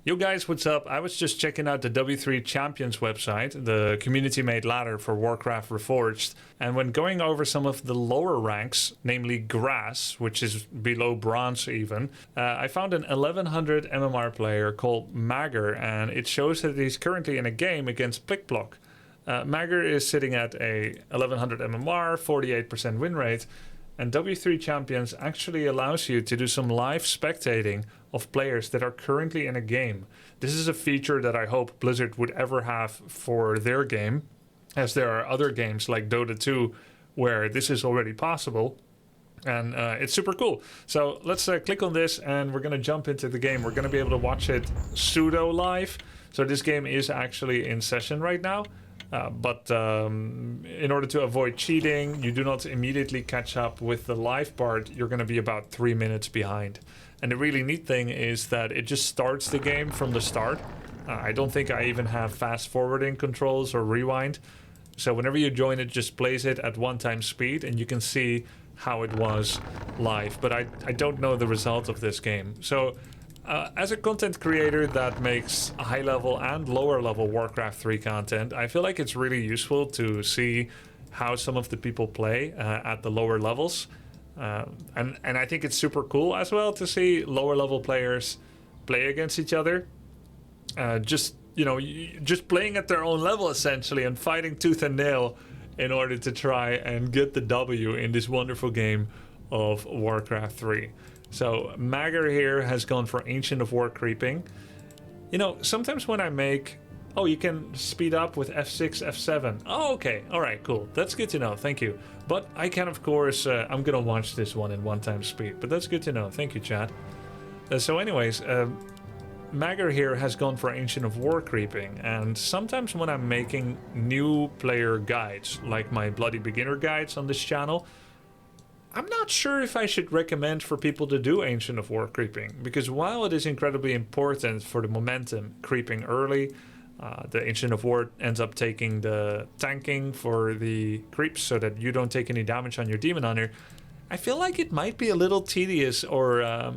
Yo guys, what's up? I was just checking out the W3 Champions website, the community-made ladder for Warcraft Reforged, and when going over some of the lower ranks, namely Grass, which is below Bronze even, I found an 1100 MMR player called Magger, and it shows that he's currently in a game against Plickplock. Magger is sitting at a 1100 MMR, 48% win rate, and W3 Champions actually allows you to do some live spectating of players that are currently in a game. This is a feature that I hope Blizzard would ever have for their game, as there are other games like Dota 2 where this is already possible. And it's super cool. So let's click on this and we're going to jump into the game. We're going to be able to watch it pseudo live. So this game is actually in session right now. But in order to avoid cheating, you do not immediately catch up with the live part. You're going to be about 3 minutes behind. And the really neat thing is that it just starts the game from the start. I don't think I even have fast forwarding controls or rewind. So whenever you join, it just plays it at 1x speed and you can see how it was live. But I don't know the result of this game. So as a content creator that makes high level and lower level Warcraft 3 content, I feel like it's really useful to see how some of the people play at the lower levels. And I think it's super cool as well to see lower level players play against each other. Just playing at their own level essentially and fighting tooth and nail in order to try and get the W in this wonderful game of Warcraft 3. So Magger here has gone for Ancient of War creeping. You know, sometimes when I make... Oh, you can speed up with F6, F7. Oh, okay. All right, cool. That's good to know. Thank you. But I can, of course... I'm going to watch this one in 1x speed. But that's good to know. Thank you, chat. So anyways, Magger here has gone for Ancient of War creeping. And sometimes when I'm making new player guides, like my Bloody Beginner guides on this channel... I'm not sure if I should recommend for people to do Ancient of War creeping, because while it is incredibly important for the momentum creeping early, the Ancient of War ends up taking the tanking for the creeps so that you don't take any damage on your Demon Hunter. I feel like it might be a little tedious or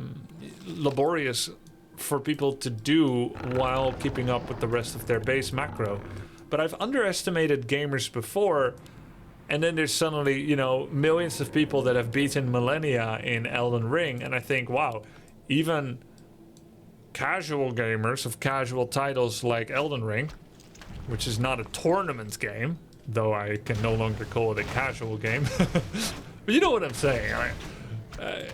laborious for people to do while keeping up with the rest of their base macro. But I've underestimated gamers before. And then there's suddenly, you know, millions of people that have beaten millennia in Elden Ring. And I think, wow, even casual gamers of casual titles like Elden Ring, which is not a tournament game, though I can no longer call it a casual game. But you know what I'm saying, right?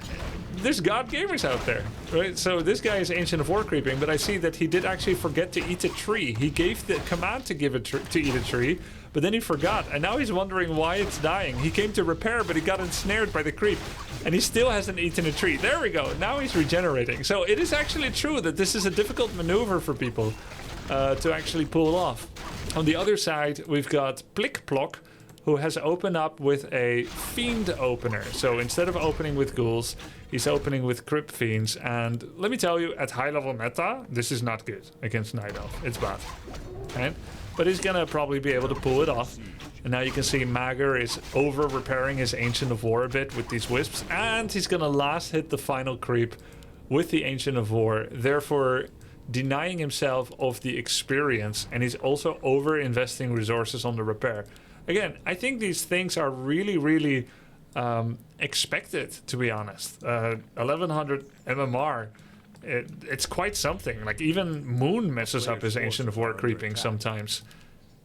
There's god gamers out there, right? So this guy is Ancient of War creeping, but I see that he did actually forget to eat a tree. He gave the command to eat a tree, but then he forgot, and now he's wondering why it's dying. He came to repair, but he got ensnared by the creep, and he still hasn't eaten a tree. There we go. Now he's regenerating. So it is actually true that this is a difficult maneuver for people to actually pull off. On the other side, we've got Plickplock, who has opened up with a Fiend opener. So instead of opening with ghouls, he's opening with Crypt Fiends. And let me tell you, at high level meta, this is not good against Night Elf. It's bad. Right? But he's gonna probably be able to pull it off. And now you can see Magger is over repairing his Ancient of War a bit with these wisps. And he's gonna last hit the final creep with the Ancient of War, therefore denying himself of the experience. And he's also over investing resources on the repair. Again, I think these things are really, really expected, to be honest. 1100 MMR, it's quite something. Like, even Moon messes up his Ancient of War creeping sometimes.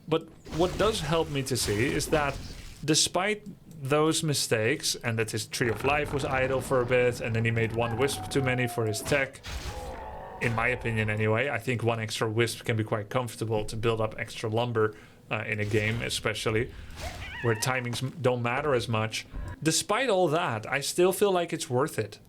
But what does help me to see is that despite those mistakes, and that his Tree of Life was idle for a bit, and then he made one Wisp too many for his tech, in my opinion anyway, I think one extra Wisp can be quite comfortable to build up extra lumber in a game, especially where timings don't matter as much. Despite all that, I still feel like it's worth it.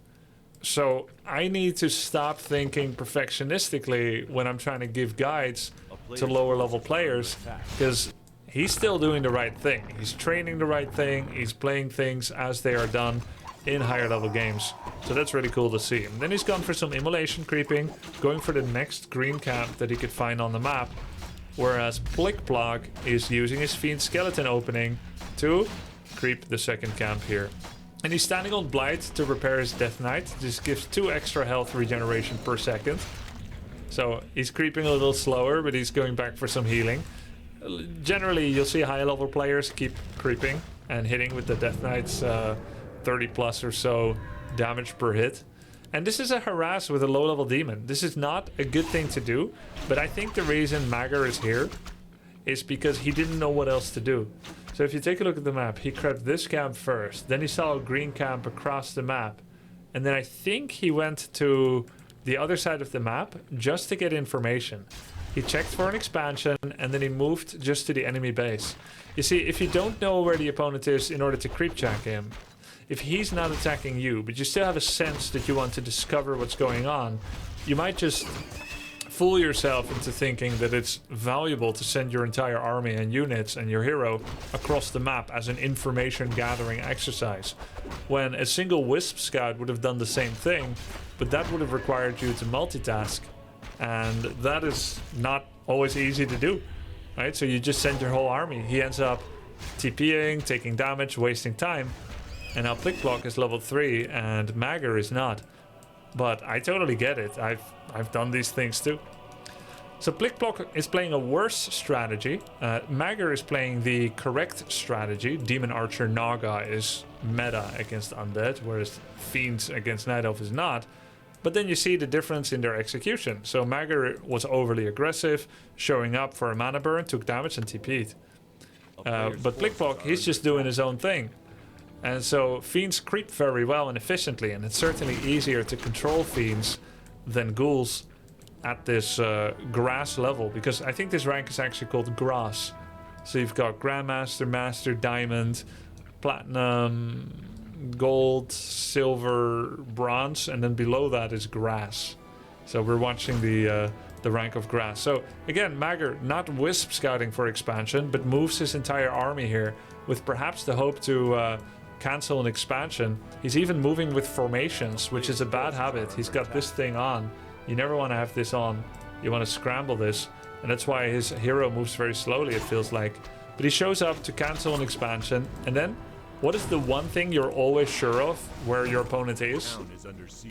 So I need to stop thinking perfectionistically when I'm trying to give guides to lower level players, because he's still doing the right thing. He's training the right thing. He's playing things as they are done in higher level games. So that's really cool to see. And then he's gone for some immolation creeping, going for the next green camp that he could find on the map. Whereas Plickplock is using his Fiend Skeleton opening to creep the second camp here. And he's standing on Blight to repair his Death Knight. This gives 2 extra health regeneration per second. So he's creeping a little slower, but he's going back for some healing. Generally, you'll see high level players keep creeping and hitting with the Death Knight's 30 plus or so damage per hit. And this is a harass with a low level demon. This is not a good thing to do, but I think the reason Magger is here is because he didn't know what else to do. So if you take a look at the map, he crept this camp first, then he saw a green camp across the map, and then I think he went to the other side of the map just to get information. He checked for an expansion, and then he moved just to the enemy base. You see, if you don't know where the opponent is in order to creep check him, if he's not attacking you, but you still have a sense that you want to discover what's going on, you might just fool yourself into thinking that it's valuable to send your entire army and units and your hero across the map as an information gathering exercise, when a single Wisp scout would have done the same thing, but that would have required you to multitask, and that is not always easy to do, right? So you just send your whole army. He ends up TPing, taking damage, wasting time, and now Plickblock is level 3 and Magger is not. But I totally get it. I've done these things too. So Plickblock is playing a worse strategy. Magger is playing the correct strategy. Demon Archer Naga is meta against Undead, whereas Fiends against Night Elf is not. But then you see the difference in their execution. So Magger was overly aggressive, showing up for a mana burn, took damage and TP'd. But Plickblock, he's just doing his own thing. And so Fiends creep very well and efficiently, and it's certainly easier to control Fiends than Ghouls at this grass level, because I think this rank is actually called Grass. So you've got Grandmaster, Master, Diamond, Platinum, Gold, Silver, Bronze, and then below that is Grass. So we're watching the rank of Grass. So again, Magger not Wisp scouting for expansion, but moves his entire army here with perhaps the hope to cancel an expansion. He's even moving with formations, which is a bad habit. He's got this thing on. You never want to have this on. You want to scramble this, and that's why his hero moves very slowly, it feels like. But he shows up to cancel an expansion, and then what is the one thing you're always sure of where your opponent is?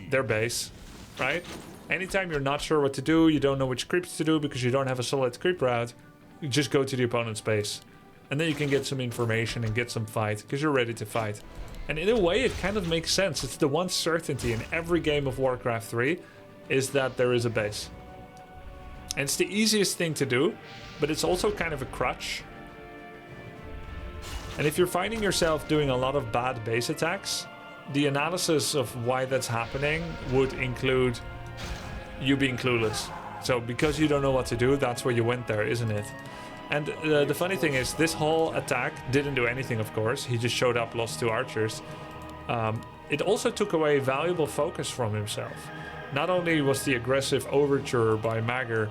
Their base, right? Anytime you're not sure what to do, you don't know which creeps to do because you don't have a solid creep route, you just go to the opponent's base. And then you can get some information and get some fight, because you're ready to fight. And in a way, it kind of makes sense. It's the one certainty in every game of Warcraft 3, is that there is a base. And it's the easiest thing to do, but it's also kind of a crutch. And if you're finding yourself doing a lot of bad base attacks, the analysis of why that's happening would include you being clueless. So because you don't know what to do, that's where you went there, isn't it? And the funny thing is, this whole attack didn't do anything, of course. He just showed up, lost 2 archers. It also took away valuable focus from himself. Not only was the aggressive overture by Magger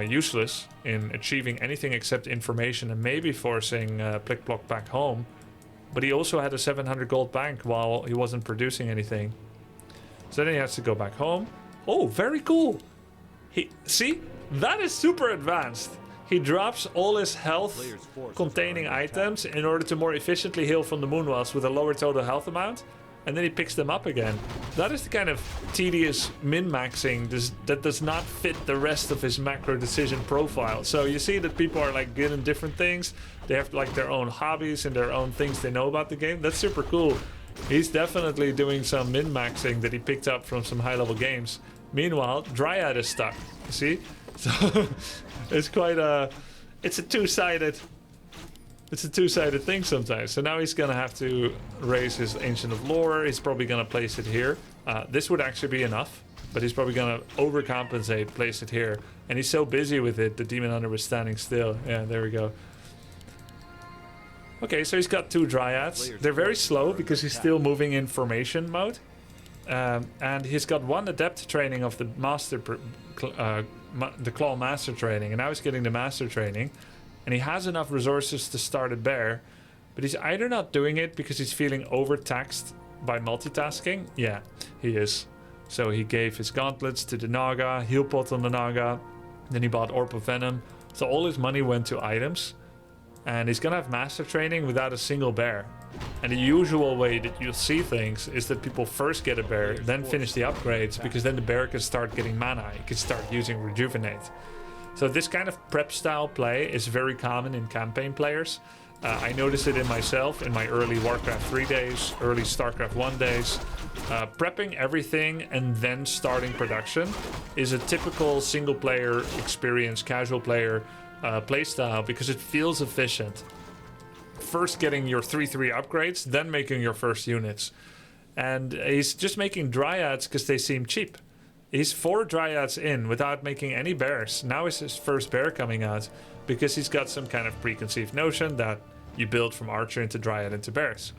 useless in achieving anything except information and maybe forcing Plickblock back home, but he also had a 700 gold bank while he wasn't producing anything. So then he has to go back home. Oh, very cool. See, that is super advanced. He drops all his health containing items in order to more efficiently heal from the Moonwells with a lower total health amount, and then he picks them up again. That is the kind of tedious min-maxing that does not fit the rest of his macro decision profile. So you see that people are like good in different things. They have like their own hobbies and their own things they know about the game. That's super cool. He's definitely doing some min-maxing that he picked up from some high-level games. Meanwhile, Dryad is stuck. You see? So it's quite it's a two-sided thing sometimes. So now he's gonna have to raise his Ancient of Lore. He's probably gonna place it here. This would actually be enough, but he's probably gonna overcompensate, place it here. And he's so busy with it, the Demon Hunter was standing still. Yeah, there we go. Okay, so he's got 2 Dryads. They're very slow because he's still moving in formation mode. And he's got 1 adept training of the master, the Claw Master training, and now he's getting the Master training. And he has enough resources to start a bear, but he's either not doing it because he's feeling overtaxed by multitasking. Yeah, he is. So he gave his gauntlets to the Naga, heal pot on the Naga, then he bought Orb of Venom. So all his money went to items, and he's gonna have Master training without a single bear. And the usual way that you'll see things is that people first get a bear, then finish the upgrades, because then the bear can start getting mana. He can start using Rejuvenate. So this kind of prep style play is very common in campaign players. I noticed it in myself in my early Warcraft 3 days, early StarCraft 1 days. Prepping everything and then starting production is a typical single player experience, casual player playstyle, because it feels efficient. First getting your 3/3 upgrades, then making your first units. And he's just making dryads because they seem cheap. He's 4 dryads in without making any bears. Now is his first bear coming out because he's got some kind of preconceived notion that you build from archer into dryad into bears.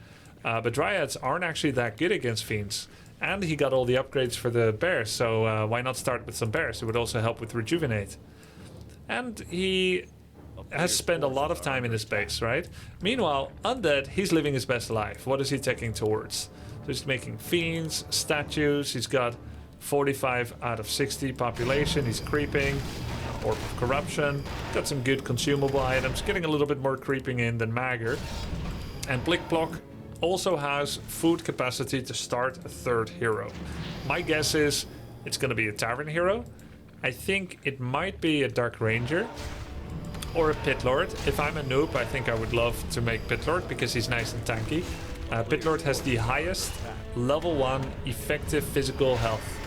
But dryads aren't actually that good against fiends. And he got all the upgrades for the bears, so why not start with some bears? It would also help with Rejuvenate. And he has spent a lot of time in this base, right? Meanwhile, Undead, he's living his best life. What is he taking towards? So he's making fiends, statues. He's got 45 out of 60 population. He's creeping. Orb of Corruption. Got some good consumable items. Getting a little bit more creeping in than Magger. And Blickblock also has food capacity to start a 3rd hero. My guess is it's going to be a Tavern hero. I think it might be a Dark Ranger or a Pit Lord. If I'm a noob, I think I would love to make Pit Lord because he's nice and tanky. Pit Lord has the highest level 1 effective physical health.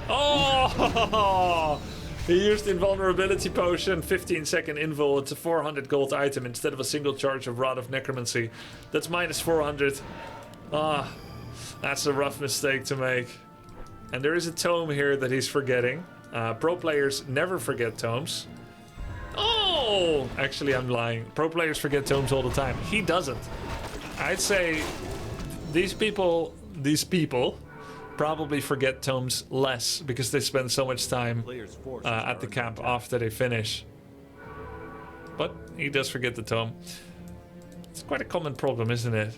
Oh! He used Invulnerability Potion, 15-second invul. It's a 400 gold item instead of a single charge of Rod of Necromancy. That's minus 400. Ah, that's a rough mistake to make. And there is a tome here that he's forgetting. Pro players never forget tomes. Oh! Actually, I'm lying. Pro players forget tomes all the time. He doesn't. I'd say these people probably forget tomes less because they spend so much time at the camp after they finish. But he does forget the tome. It's quite a common problem, isn't it?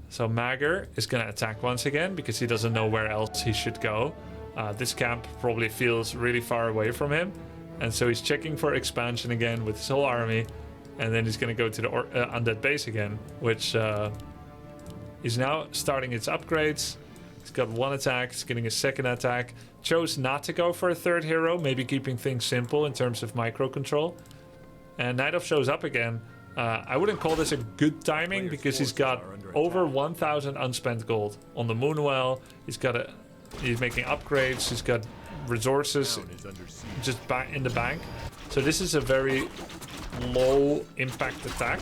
So Magger is going to attack once again because he doesn't know where else he should go. This camp probably feels really far away from him. And so he's checking for expansion again with his whole army. And then he's going to go to the Undead base again, which is now starting its upgrades. He's got 1 attack, he's getting a 2nd attack. Chose not to go for a 3rd hero, maybe keeping things simple in terms of micro control. And Night Elf shows up again. I wouldn't call this a good timing because he's got over 1,000 unspent gold on the Moonwell. He's making upgrades. He's got resources just back in the bank. So this is a very low impact attack.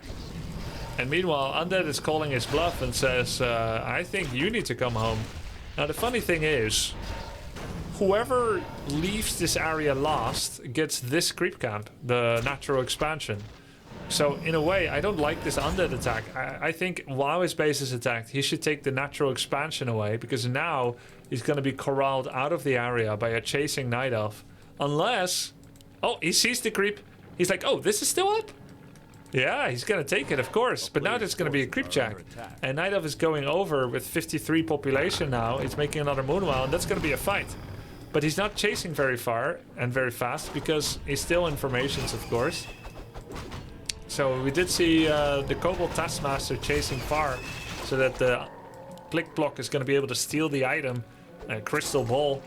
And meanwhile, Undead is calling his bluff and says, I think you need to come home. Now the funny thing is, whoever leaves this area last gets this creep camp, the natural expansion. So in a way, I don't like this Undead attack. I think while his base is attacked, he should take the natural expansion away, because now he's going to be corralled out of the area by a chasing Night Elf. Unless... Oh, he sees the creep. He's like, oh, this is still up? Yeah, he's going to take it, of course. But now there's going to be a creep jack. And Night Elf is going over with 53 population now. He's making another Moonwell, and that's going to be a fight. But he's not chasing very far and very fast because he's still in formations, of course. So we did see the Kobold Taskmaster chasing far so that the Click Block is going to be able to steal the item. Crystal Ball.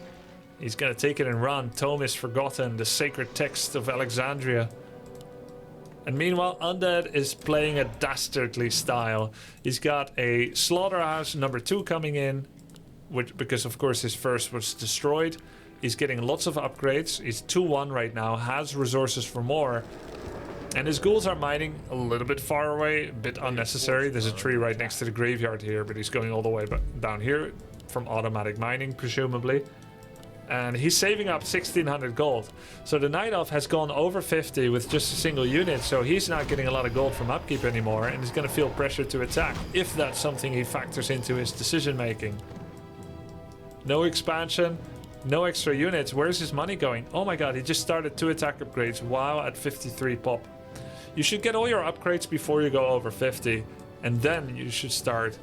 He's going to take it and run. Tome is Forgotten, the sacred text of Alexandria. And meanwhile, Undead is playing a dastardly style. He's got a Slaughterhouse number 2 coming in, because of course his first was destroyed. He's getting lots of upgrades. He's 2-1 right now, has resources for more. And his ghouls are mining a little bit far away, a bit unnecessary. There's a tree right next to the graveyard here, but he's going all the way down here from automatic mining, presumably. And he's saving up 1,600 gold. So the Night Elf has gone over 50 with just a single unit, so he's not getting a lot of gold from upkeep anymore, and he's going to feel pressure to attack, if that's something he factors into his decision making. No expansion, no extra units. Where's his money going? Oh my god, he just started 2 attack upgrades while at 53 pop. You should get all your upgrades before you go over 50, and then you should start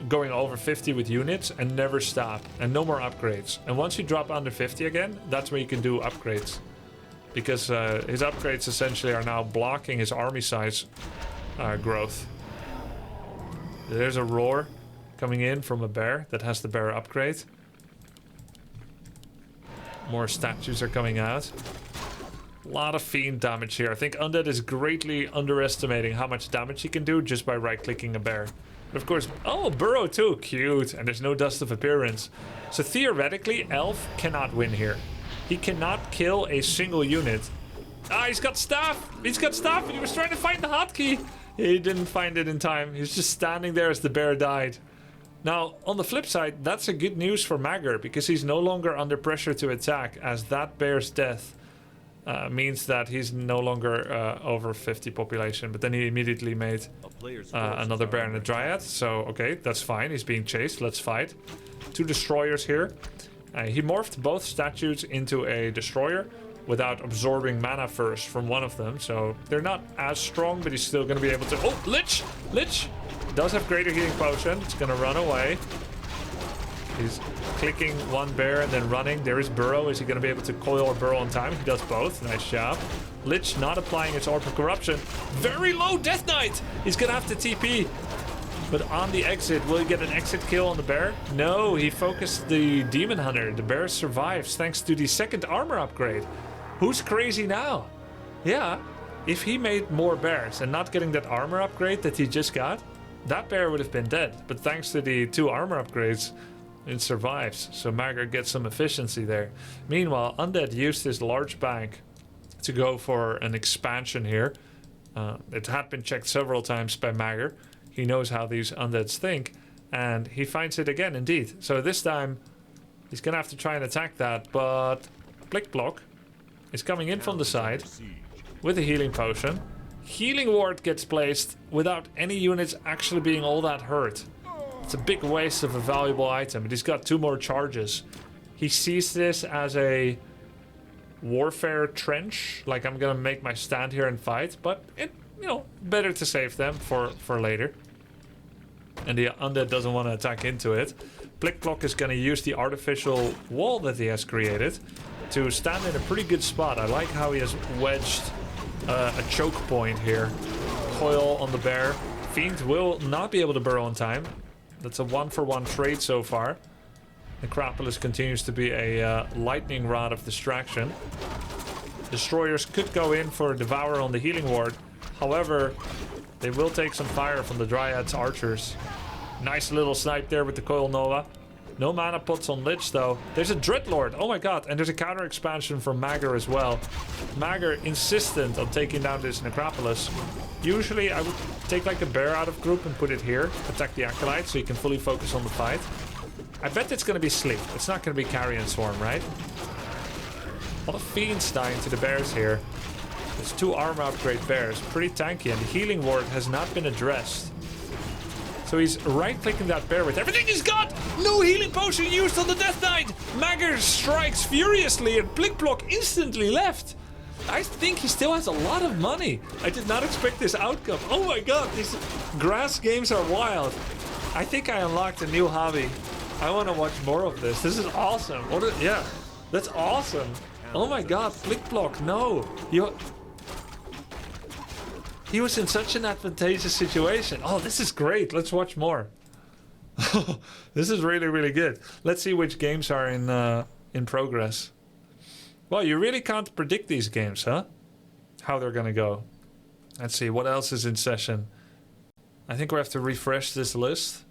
going over 50 with units and never stop, and no more upgrades. And once you drop under 50 again, that's where you can do upgrades. because his upgrades essentially are now blocking his army size growth. There's a roar coming in from a bear that has the bear upgrade. More statues are coming out. A lot of fiend damage here. I think Undead is greatly underestimating how much damage he can do just by right-clicking a bear. But of course, oh, burrow too, cute, and there's no dust of appearance. So theoretically, Elf cannot win here. He cannot kill a single unit. Ah, he's got staff! He's got staff, and he was trying to find the hotkey! He didn't find it in time. He was just standing there as the bear died. Now, on the flip side, that's a good news for Magger, because he's no longer under pressure to attack, as that bear's death means that he's no longer over 50 population. But then he immediately made another bear and a dryad. So, okay, that's fine. He's being chased. Let's fight. 2 destroyers here. He morphed both statues into a destroyer without absorbing mana first from one of them. So they're not as strong, but he's still going to be able to... Oh, Lich! Lich! Does have greater healing potion. It's going to run away. He's clicking one bear and then running. There is Burrow. Is he going to be able to coil or burrow on time? He does both. Nice job. Lich not applying its Orb of Corruption. Very low Death Knight. He's going to have to TP. But on the exit, will he get an exit kill on the bear? No, he focused the Demon Hunter. The bear survives thanks to the second armor upgrade. Who's crazy now? Yeah, if he made more bears and not getting that armor upgrade that he just got, that bear would have been dead. But thanks to the 2 armor upgrades, it survives. So Magger gets some efficiency there. Meanwhile, Undead used his large bank to go for an expansion here. It had been checked several times by Magger. He knows how these undeads think, and he finds it again, indeed. So this time, he's going to have to try and attack that, but Blick Block is coming in from the side with a healing potion. Healing ward gets placed without any units actually being all that hurt. It's a big waste of a valuable item, but he's got 2 more charges. He sees this as a warfare trench, like I'm going to make my stand here and fight, but it, you know, better to save them for later. And the undead doesn't want to attack into it. Blick Block is going to use the artificial wall that he has created to stand in a pretty good spot. I like how he has wedged a choke point here. Coil on the bear. Fiend will not be able to burrow on time. That's a 1-for-1 trade so far. Necropolis continues to be a lightning rod of distraction. Destroyers could go in for Devour on the healing ward. However, they will take some fire from the Dryad's archers. Nice little snipe there with the Coil Nova. No mana pots on Lich though. There's a Dreadlord. Oh my god. And there's a counter expansion from Magger as well. Magger insistent on taking down this Necropolis. Usually I would take like a bear out of group and put it here. Attack the Acolyte so you can fully focus on the fight. I bet it's going to be Sleep. It's not going to be Carrion Swarm, right? A lot of fiends dying to the bears here. There's 2 armor upgrade bears. Pretty tanky, and the healing ward has not been addressed. So he's right-clicking that bear with everything he's got! No healing potion used on the Death Knight! Magger strikes furiously and Blick Block instantly left. I think he still has a lot of money. I did not expect this outcome. Oh my god, these grass games are wild. I think I unlocked a new hobby. I want to watch more of this. This is awesome. Yeah, that's awesome. Oh my god, Blick Block, no. He was in such an advantageous situation. Oh, this is great. Let's watch more. This is really, really good. Let's see which games are in progress. Well, you really can't predict these games, huh? How they're gonna go. Let's see, what else is in session? I think we have to refresh this list.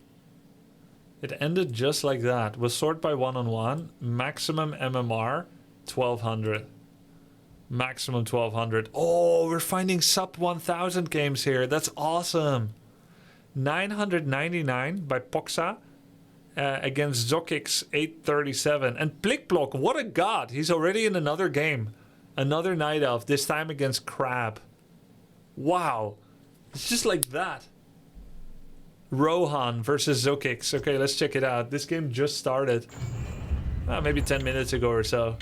It ended just like that. We'll sort by one-on-one. Maximum MMR, 1200. Maximum 1200. Oh, we're finding sub 1000 games here. That's awesome. 999 by Poxa against Zokix 837. And Blick Block, what a god. He's already in another game. Another Night Elf, this time against Crab. Wow. It's just like that. Rohan versus Zokix. Okay, let's check it out. This game just started. Maybe 10 minutes ago or so.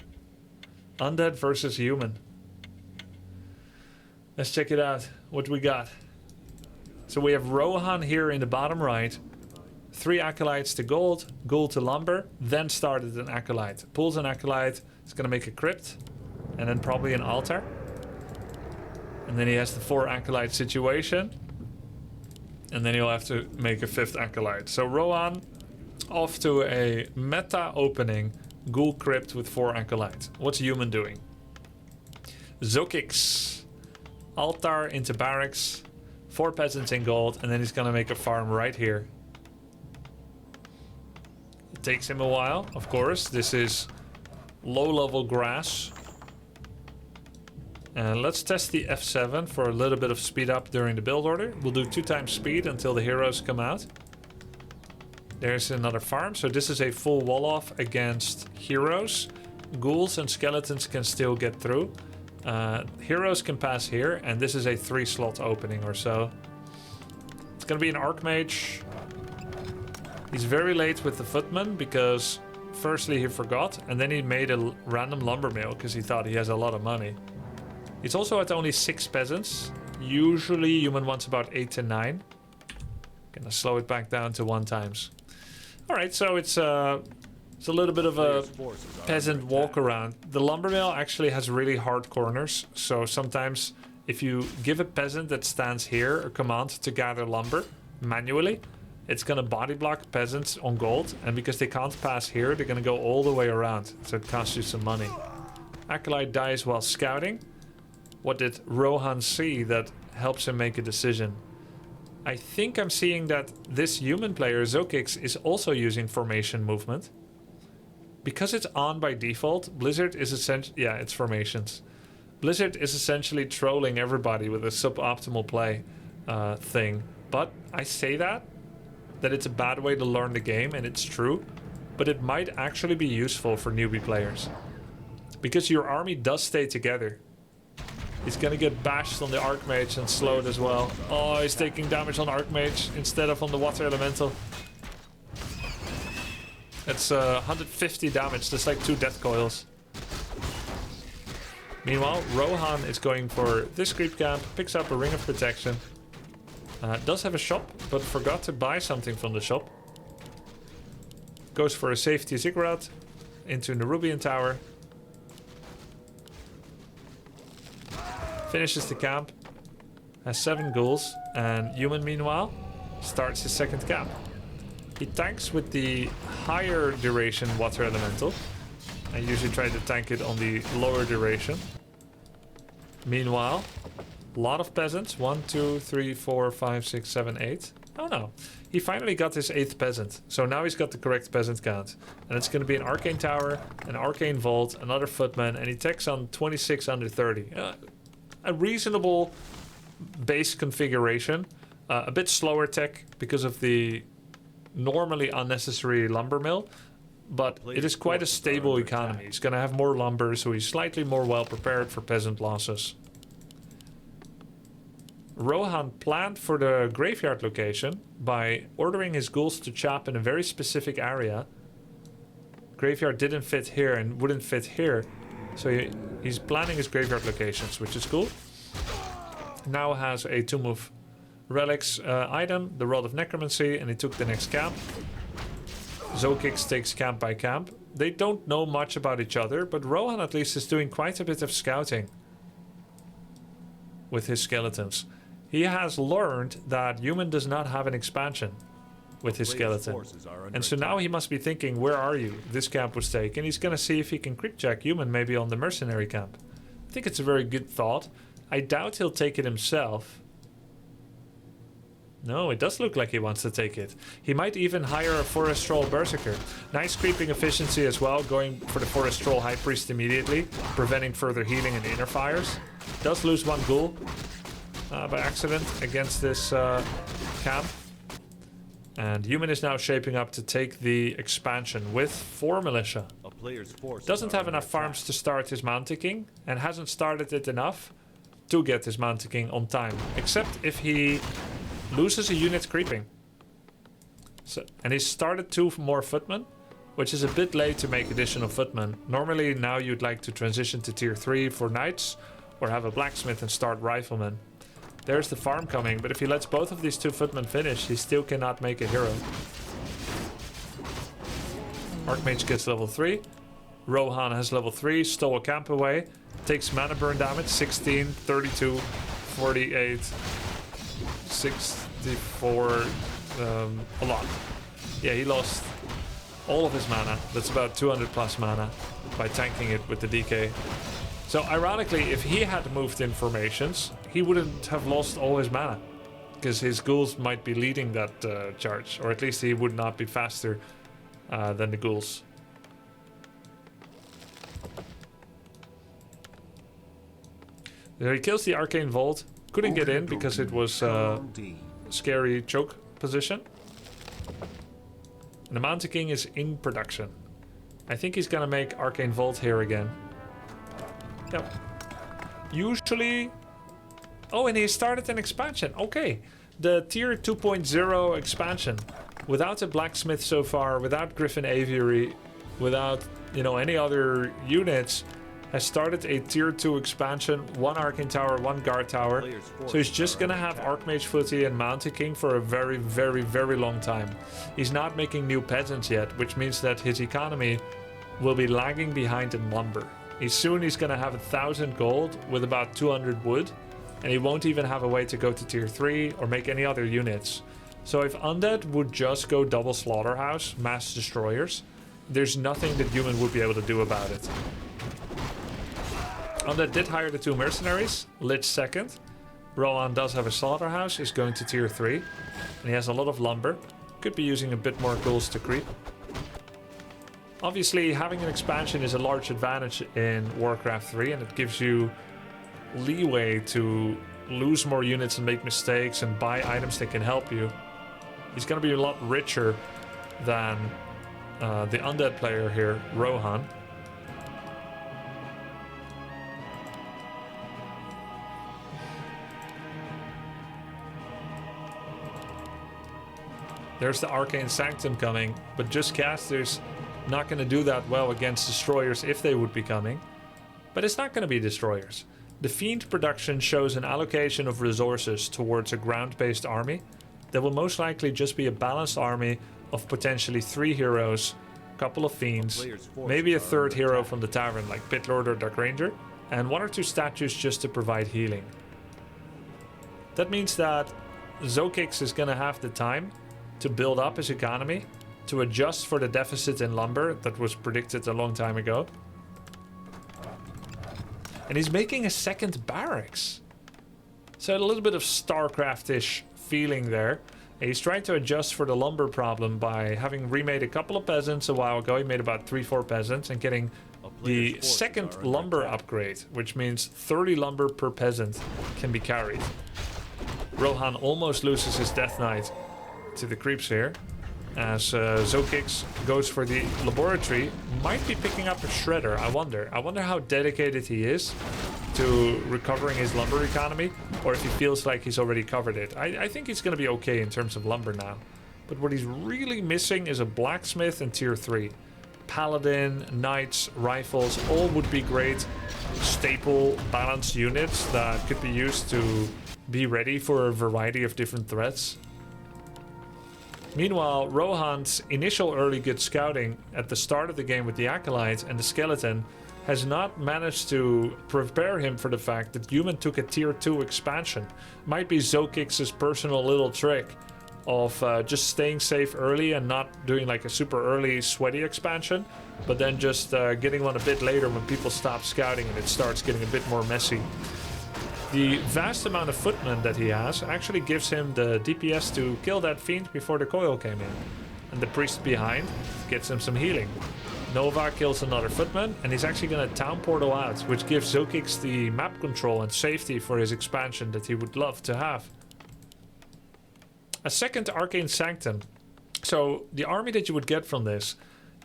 Undead versus human. Let's check it out. What we got? So we have Rohan here in the bottom right. 3 acolytes to gold, gold to lumber, then started an acolyte. Pulls an acolyte. It's gonna make a crypt. And then probably an altar. And then he has the 4 acolyte situation. And then he'll have to make a 5th acolyte. So Rohan off to a meta opening ghoul crypt with 4 acolytes. What's human doing? Zokix. Altar into barracks. 4 peasants in gold. And then he's gonna make a farm right here. It takes him a while, of course. This is low level grass. And let's test the F7 for a little bit of speed up during the build order. We'll do 2 times speed until the heroes come out. There's another farm. So this is a full wall off against heroes. Ghouls and skeletons can still get through. Heroes can pass here. And this is a 3 slot opening or so. It's going to be an Archmage. He's very late with the footman because firstly he forgot. And then he made a random lumber mill because he thought he has a lot of money. He's also at only 6 peasants. Usually human wants about 8 to 9. Gonna slow it back down to 1 times. Alright, so it's a little bit of a peasant walk around. The lumber mill actually has really hard corners. So sometimes if you give a peasant that stands here a command to gather lumber manually, it's gonna body block peasants on gold. And because they can't pass here, they're gonna go all the way around. So it costs you some money. Acolyte dies while scouting. What did Rohan see that helps him make a decision? I think I'm seeing that this human player, Zokix, is also using formation movement. Because it's on by default, Blizzard is essentially... Yeah, it's formations. Blizzard is essentially trolling everybody with a suboptimal play thing. But I say that it's a bad way to learn the game, and it's true. But it might actually be useful for newbie players. Because your army does stay together. He's gonna get bashed on the Archmage and slowed as well. Oh, he's taking damage on Archmage instead of on the Water Elemental. It's 150 damage, that's like 2 death coils. Meanwhile, Rohan is going for this creep camp, picks up a Ring of Protection. Does have a shop, but forgot to buy something from the shop. Goes for a safety ziggurat into Nerubian Tower. Finishes the camp, has 7 ghouls, and human meanwhile starts his 2nd camp. He tanks with the higher duration water elemental. I usually try to tank it on the lower duration. Meanwhile, a lot of peasants. 1, 2, 3, 4, 5, 6, 7, 8. Oh no, he finally got his 8th peasant. So now he's got the correct peasant count. And it's going to be an arcane tower, an arcane vault, another footman, and he takes on 26 under 30. A reasonable base configuration. A bit slower tech because of the normally unnecessary lumber mill. But it is quite a stable economy. He's going to have more lumber, so he's slightly more well prepared for peasant losses. Rohan planned for the graveyard location by ordering his ghouls to chop in a very specific area. Graveyard didn't fit here and wouldn't fit here. So he's planning his graveyard locations, which is cool. Now has a Tomb of Relics item, the Rod of Necromancy, and he took the next camp. Zokix takes camp by camp. They don't know much about each other, but Rohan at least is doing quite a bit of scouting with his skeletons. He has learned that human does not have an expansion with his skeleton. And so now he must be thinking, where are you? This camp was taken. He's going to see if he can crit check human maybe on the mercenary camp. I think it's a very good thought. I doubt he'll take it himself. No, it does look like he wants to take it. He might even hire a Forest Troll Berserker. Nice creeping efficiency as well, going for the Forest Troll High Priest immediately, preventing further healing and inner fires. Does lose 1 ghoul by accident against this camp. And human is now shaping up to take the expansion with 4 militia. Doesn't have enough farms to start his Mounting, and hasn't started it enough to get his Mounting on time. Except if he loses a unit creeping. So, and he started 2 more footmen, which is a bit late to make additional footmen. Normally now you'd like to transition to tier 3 for knights, or have a blacksmith and start riflemen. There's the farm coming, but if he lets both of these 2 footmen finish, he still cannot make a hero. Archmage gets level 3. Rohan has level 3, stole a camp away, takes mana burn damage, 16, 32, 48, 64, a lot. Yeah, he lost all of his mana. That's about 200 plus mana by tanking it with the DK. So ironically, if he had moved in formations, he wouldn't have lost all his mana, because his ghouls might be leading that charge, or at least he would not be faster than the ghouls. There he kills the Arcane Vault. Couldn't get in because it was scary choke position. And the Mountain King is in production. I think he's gonna make Arcane Vault here again. Yep. Usually... Oh, and he started an expansion. Okay. The tier 2.0 expansion. Without a blacksmith so far, without Griffin Aviary, without, you know, any other units, has started a tier 2 expansion, 1 Arcane Tower, 1 Guard Tower. So he's just gonna have Archmage Footy and Mountain King for a very, very, very long time. He's not making new peasants yet, which means that his economy will be lagging behind in lumber. He's gonna have 1,000 gold with about 200 wood, and he won't even have a way to go to tier 3 or make any other units. So if Undead would just go double Slaughterhouse, mass destroyers, there's nothing that human would be able to do about it. Undead did hire the 2 mercenaries, Lich second. Rohan does have a Slaughterhouse, he's going to tier 3. And he has a lot of lumber. Could be using a bit more ghouls to creep. Obviously, having an expansion is a large advantage in Warcraft 3, and it gives you leeway to lose more units and make mistakes and buy items that can help you. He's going to be a lot richer than the Undead player here, Rohan. There's the Arcane Sanctum coming, but just casters not going to do that well against destroyers if they would be coming. But it's not going to be destroyers. The Fiend production shows an allocation of resources towards a ground-based army that will most likely just be a balanced army of potentially 3 heroes, a couple of Fiends, maybe a 3rd hero from the tavern like Pitlord or Dark Ranger, and 1 or 2 statues just to provide healing. That means that Zokix is going to have the time to build up his economy, to adjust for the deficit in lumber that was predicted a long time ago. And he's making a 2nd barracks. So a little bit of StarCraft-ish feeling there. He's trying to adjust for the lumber problem by having remade a couple of peasants a while ago. He made about 3-4 peasants and getting the 2nd lumber upgrade, which means 30 lumber per peasant can be carried. Rohan almost loses his Death Knight to the creeps here, as Zokix goes for the laboratory. Might be picking up a shredder. I wonder how dedicated he is to recovering his lumber economy, or if he feels like he's already covered it. I think he's going to be okay in terms of lumber now, but what he's really missing is a blacksmith in tier 3. Paladin, knights, rifles, all would be great staple balanced units that could be used to be ready for a variety of different threats. Meanwhile, Rohan's initial early good scouting at the start of the game with the Acolyte and the Skeleton has not managed to prepare him for the fact that Human took a tier 2 expansion. Might be Zokix's personal little trick of just staying safe early and not doing like a super early sweaty expansion, but then just getting one a bit later when people stop scouting and it starts getting a bit more messy. The vast amount of footmen that he has actually gives him the DPS to kill that fiend before the coil came in. And the priest behind gets him some healing. Nova kills another footman, and he's actually going to town portal out, which gives Zokix the map control and safety for his expansion that he would love to have. A 2nd Arcane Sanctum. So the army that you would get from this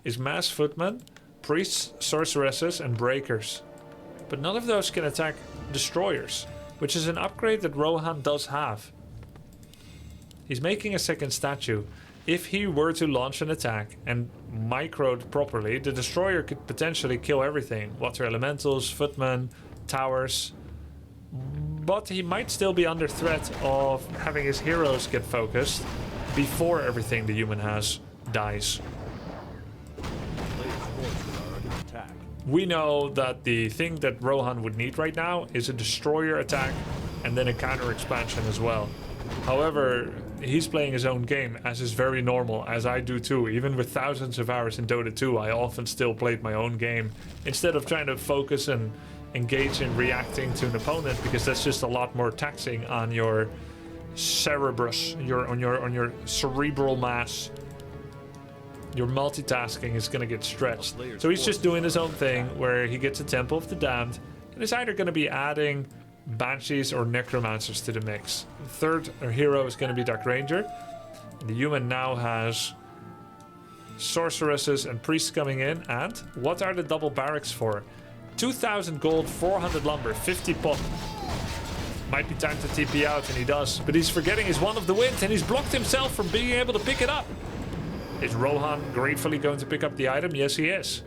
is mass footmen, priests, sorceresses, and breakers. But none of those can attack destroyers, which is an upgrade that Rohan does have. He's making a 2nd statue. If he were to launch an attack and microed properly, the destroyer could potentially kill everything. Water elementals, footmen, towers. But he might still be under threat of having his heroes get focused before everything the human has dies. Players' forces are under attack. We know that the thing that Rohan would need right now is a destroyer attack and then a counter expansion as well. However, he's playing his own game, as is very normal, as I do too. Even with thousands of hours in Dota 2, I often still played my own game instead of trying to focus and engage in reacting to an opponent, because that's just a lot more taxing on your cerebrus, on your cerebral mass. Your multitasking is going to get stretched. So he's just doing his own thing where he gets a Temple of the Damned and is either going to be adding Banshees or Necromancers to the mix. The third hero is going to be Dark Ranger. The human now has Sorceresses and Priests coming in. And what are the double barracks for? 2,000 gold, 400 lumber, 50 pop. Might be time to TP out, and he does. But he's forgetting his Wand of the Wind, and he's blocked himself from being able to pick it up. Is Rohan gratefully going to pick up the item? Yes, he is.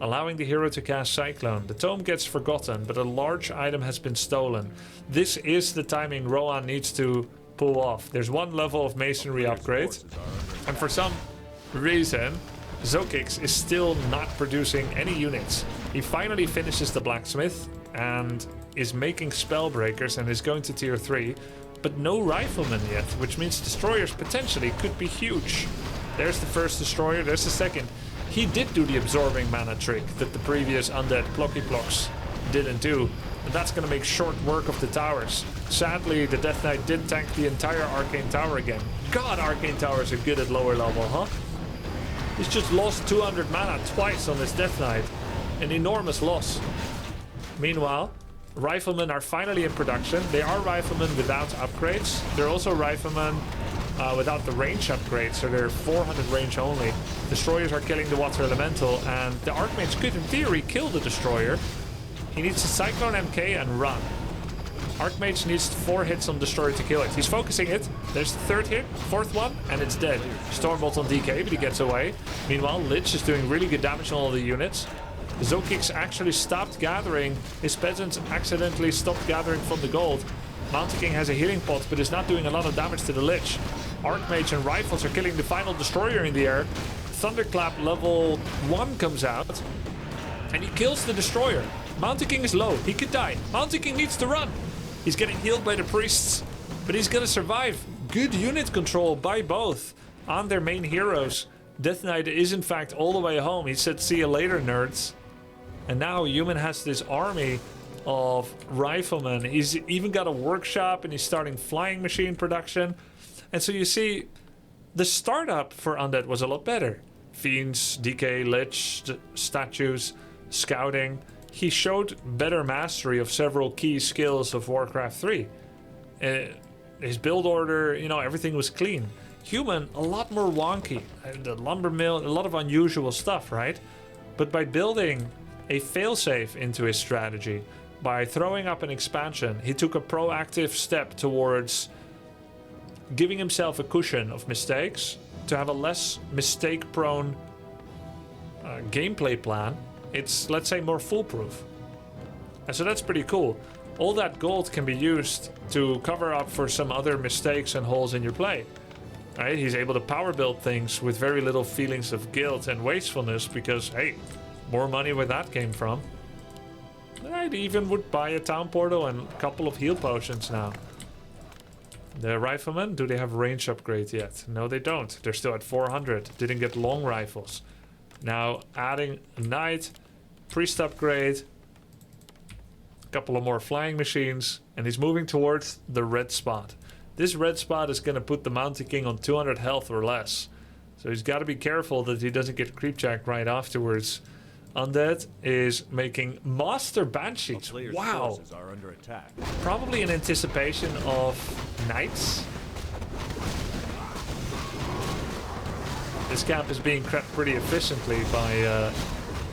Allowing the hero to cast Cyclone. The tome gets forgotten, but a large item has been stolen. This is the timing Rohan needs to pull off. There's one level of masonry upgrade, and for some reason, Zokix is still not producing any units. He finally finishes the blacksmith and is making spellbreakers and is going to tier 3, but no riflemen yet, which means destroyers potentially could be huge. There's the first destroyer, there's the second. He did do the absorbing mana trick that the previous undead Plocky Plocks didn't do. And that's going to make short work of the towers. Sadly, the Death Knight did tank the entire Arcane Tower again. God, Arcane Towers are good at lower level, huh? He's just lost 200 mana twice on this Death Knight. An enormous loss. Meanwhile, Riflemen are finally in production. They are Riflemen without upgrades. They're also Riflemen without the range upgrade, so they're 400 range only. Destroyers are killing the Water Elemental, and the Archmage could, in theory, kill the Destroyer. He needs to Cyclone MK and run. Archmage needs 4 hits on Destroyer to kill it. He's focusing it. There's the 3rd hit, 4th one, and it's dead. Stormbolt on DK, but he gets away. Meanwhile, Lich is doing really good damage on all the units. Zokix actually stopped gathering. His peasants accidentally stopped gathering from the gold. Mountain King has a healing pot, but is not doing a lot of damage to the Lich. Archmage and Rifles are killing the final Destroyer in the air. Thunderclap level 1 comes out, and he kills the Destroyer. Mountain King is low. He could die. Mountain King needs to run. He's getting healed by the priests, but he's gonna survive. Good unit control by both on their main heroes. Death Knight is in fact all the way home. He said, "See you later, nerds." And now Human has this army of riflemen. He's even got a workshop, and he's starting flying machine production. And so you see, the startup for Undead was a lot better. Fiends, DK, Lich, statues, scouting. He showed better mastery of several key skills of Warcraft 3. His build order, you know, everything was clean. Human, a lot more wonky. The lumber mill, a lot of unusual stuff, right? But by building a failsafe into his strategy, by throwing up an expansion, he took a proactive step towards giving himself a cushion of mistakes to have a less mistake-prone gameplay plan. It's, let's say, more foolproof. And so that's pretty cool. All that gold can be used to cover up for some other mistakes and holes in your play. Right? He's able to power build things with very little feelings of guilt and wastefulness because, hey, more money where that came from. I even would buy a town portal and a couple of heal potions now. The riflemen, do they have range upgrade yet? No, they don't. They're still at 400. Didn't get long rifles. Now adding a knight, priest upgrade, a couple of more flying machines, and he's moving towards the red spot. This red spot is going to put the Mountain King on 200 health or less. So he's got to be careful that he doesn't get creepjack right afterwards. Undead is making Master Banshees. Wow. Are under attack. Probably in anticipation of Knights. This camp is being crept pretty efficiently by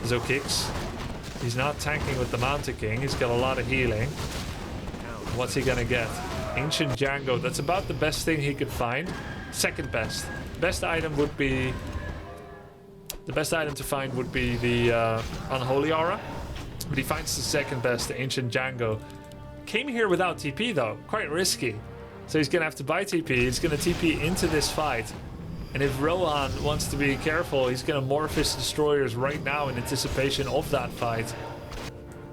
Zokix. He's not tanking with the Mountain King. He's got a lot of healing. What's he gonna get? Ancient Django. That's about the best thing he could find. Second best. Best item would be... The best item to find would be the Unholy Aura. But he finds the second best, the Ancient Django. Came here without TP though. Quite risky. So he's gonna have to buy TP. He's gonna TP into this fight. And if Rohan wants to be careful, he's going to morph his destroyers right now in anticipation of that fight.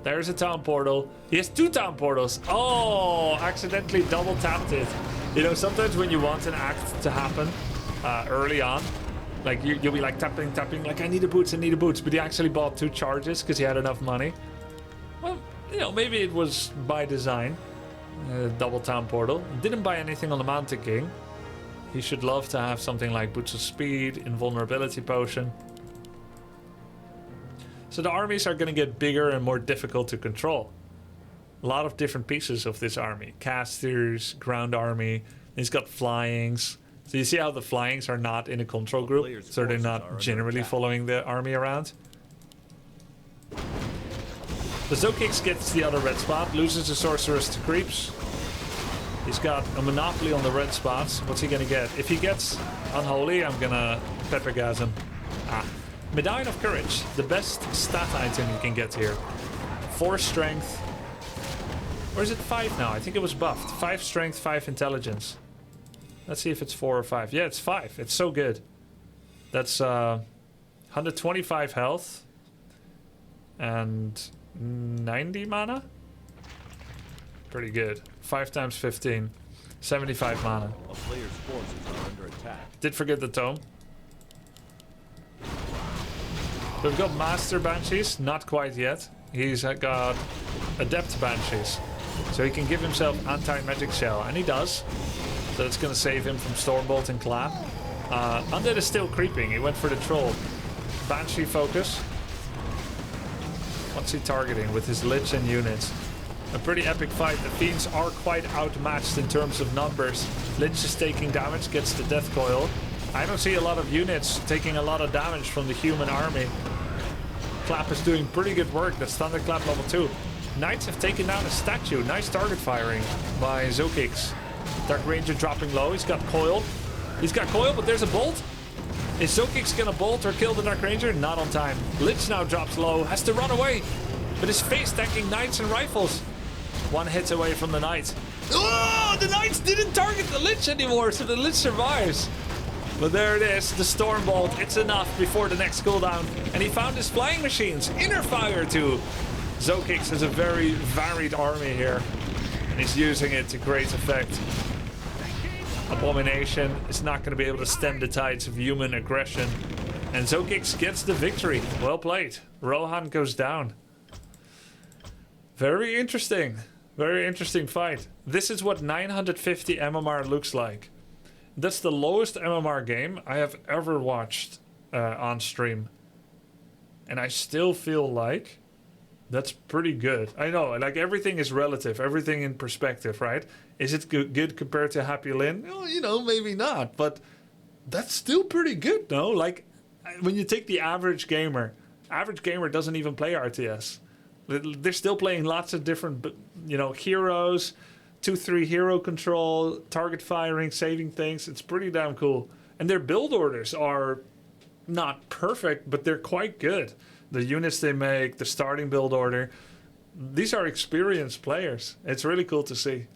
There's a town portal. He has 2 town portals. Oh, accidentally double tapped it. You know, sometimes when you want an act to happen early on, like you'll be like tapping, like I need a boots, but he actually bought 2 charges because he had enough money. Well, you know, maybe it was by design. Double town portal. Didn't buy anything on the Mountain King. He should love to have something like Boots of Speed, Invulnerability Potion. So the armies are going to get bigger and more difficult to control. A lot of different pieces of this army. Casters, ground army. He's got flyings. So you see how the flyings are not in a control group? So they're not generally following the army around. The Zokix gets the other red spot, loses the sorceress to creeps. He's got a monopoly on the red spots. What's he gonna get? If he gets Unholy, I'm gonna pepper gas him. Medallion of Courage, the best stat item you can get here. 4 strength. Or is it 5 now? I think it was buffed. 5 strength, 5 intelligence. Let's see if it's 4 or 5. Yeah, it's 5. It's so good. That's 125 health. And 90 mana? Pretty good. 5 times 15. 75 mana. A player's forces are under attack. Did forget the tome. So we've got Master Banshees. Not quite yet. He's got Adept Banshees. So he can give himself anti-magic shell. And he does. So it's going to save him from Stormbolt and Clap. Undead is still creeping. He went for the troll. Banshee focus. What's he targeting with his Lich and units? A pretty epic fight. The Fiends are quite outmatched in terms of numbers. Lich is taking damage, gets the Death Coil. I don't see a lot of units taking a lot of damage from the human army. Clap is doing pretty good work. That's Thunderclap level 2. Knights have taken down a statue. Nice target firing by Zokix. Dark Ranger dropping low. He's got coil. He's got coil, but there's a bolt. Is Zokix gonna bolt or kill the Dark Ranger? Not on time. Lich now drops low. Has to run away. But his face tanking Knights and rifles. 1 hit away from the Knight. Oh, the Knights didn't target the Lich anymore, so the Lich survives. But there it is, the Stormbolt. It's enough before the next cooldown. And he found his flying machines. Inner fire too. Zokix has a very varied army here. And he's using it to great effect. Abomination is not going to be able to stem the tides of human aggression. And Zokix gets the victory. Well played. Rohan goes down. Very interesting. Very interesting fight. This is what 950 MMR looks like. That's the lowest MMR game I have ever watched on stream. And I still feel like that's pretty good. I know, like everything is relative, everything in perspective, right? Is it good compared to Happy Lin? Well, you know, maybe not, but that's still pretty good, no? Like, when you take the average gamer doesn't even play RTS. They're still playing lots of different, you know, heroes, 2-3 hero control, target firing, saving things. It's pretty damn cool. And their build orders are not perfect, but they're quite good. The units they make, the starting build order. These are experienced players. It's really cool to see.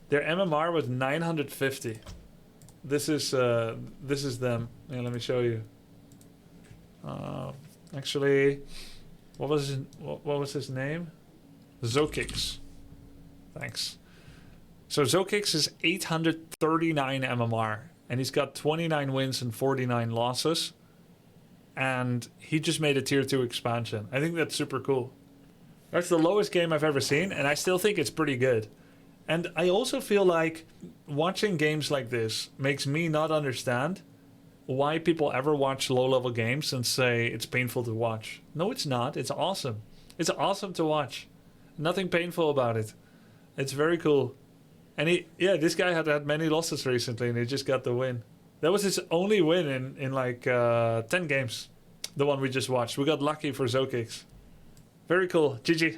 Their MMR was 950. This is them. Yeah, let me show you. Actually, what was his name? Zokix. Thanks. So Zokix is 839 MMR, and he's got 29 wins and 49 losses. And he just made a tier 2 expansion. I think that's super cool. That's the lowest game I've ever seen, and I still think it's pretty good. And I also feel like watching games like this makes me not understand why people ever watch low-level games and say it's painful to watch. No, it's not. It's awesome. It's awesome to watch. Nothing painful about it. It's very cool. And this guy had many losses recently, and he just got the win. That was his only win in like 10 games. The one we just watched. We got lucky for Zokix. Very cool. GG.